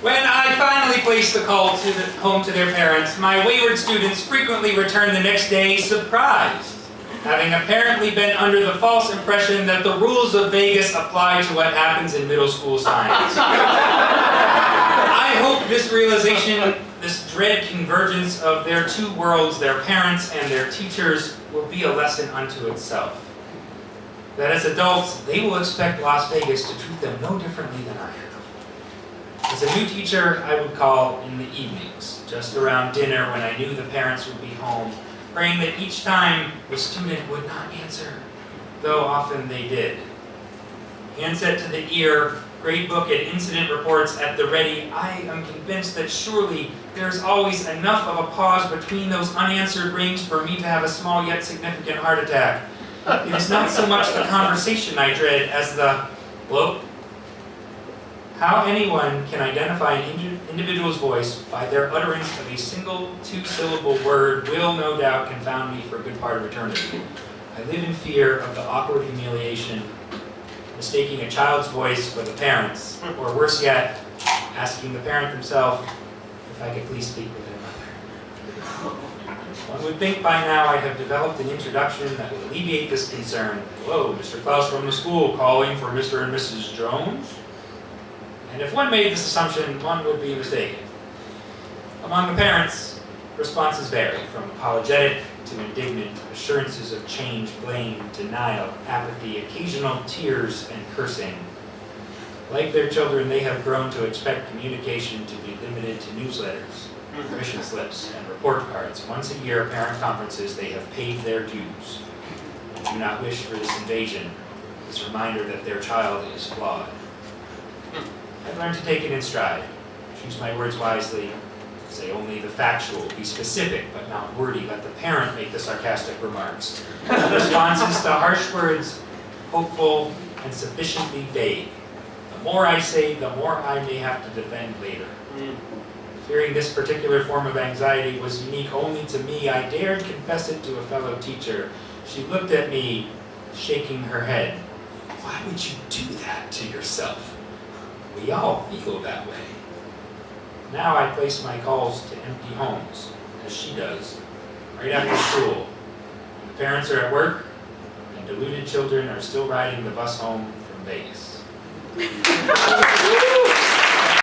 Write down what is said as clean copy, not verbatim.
When I finally placed the call home to their parents, my wayward students frequently returned the next day surprised, having apparently been under the false impression that the rules of Vegas apply to what happens in middle school science. I hope this realization, this dread convergence of their two worlds, their parents and their teachers, will be a lesson unto itself. That as adults, they will expect Las Vegas to treat them no differently than I have. As a new teacher, I would call in the evenings, just around dinner when I knew the parents would be home, praying that each time the student would not answer, though often they did. Handset to the ear, gradebook and incident reports at the ready, I am convinced that surely there's always enough of a pause between those unanswered rings for me to have a small yet significant heart attack. It is not so much the conversation I dread as the, hello? How anyone can identify an individual's voice by their utterance of a single two-syllable word will no doubt confound me for a good part of eternity. I live in fear of the awkward humiliation, mistaking a child's voice for the parent's, or worse yet, asking the parent himself if I could please speak with their mother. One would think by now I'd have developed an introduction that would alleviate this concern. Hello, Mr. Klaus from the school, calling for Mr. and Mrs. Jones? And if one made this assumption, one would be mistaken. Among the parents, responses vary, from apologetic to indignant, assurances of change, blame, denial, apathy, occasional tears, and cursing. Like their children, they have grown to expect communication to be limited to newsletters, permission slips, and report cards. Once a year, parent conferences, they have paid their dues. They do not wish for this invasion, this reminder that their child is flawed. I've learned to take it in stride, choose my words wisely, say only the factual, be specific but not wordy, let the parent make the sarcastic remarks. Responses to harsh words, hopeful and sufficiently vague. The more I say, the more I may have to defend later. Fearing this particular form of anxiety was unique only to me, I dared confess it to a fellow teacher. She looked at me, shaking her head. Why would you do that to yourself? We all feel that way. Now I place my calls to empty homes, as she does, right after school. When the parents are at work, and deluded children are still riding the bus home from Vegas.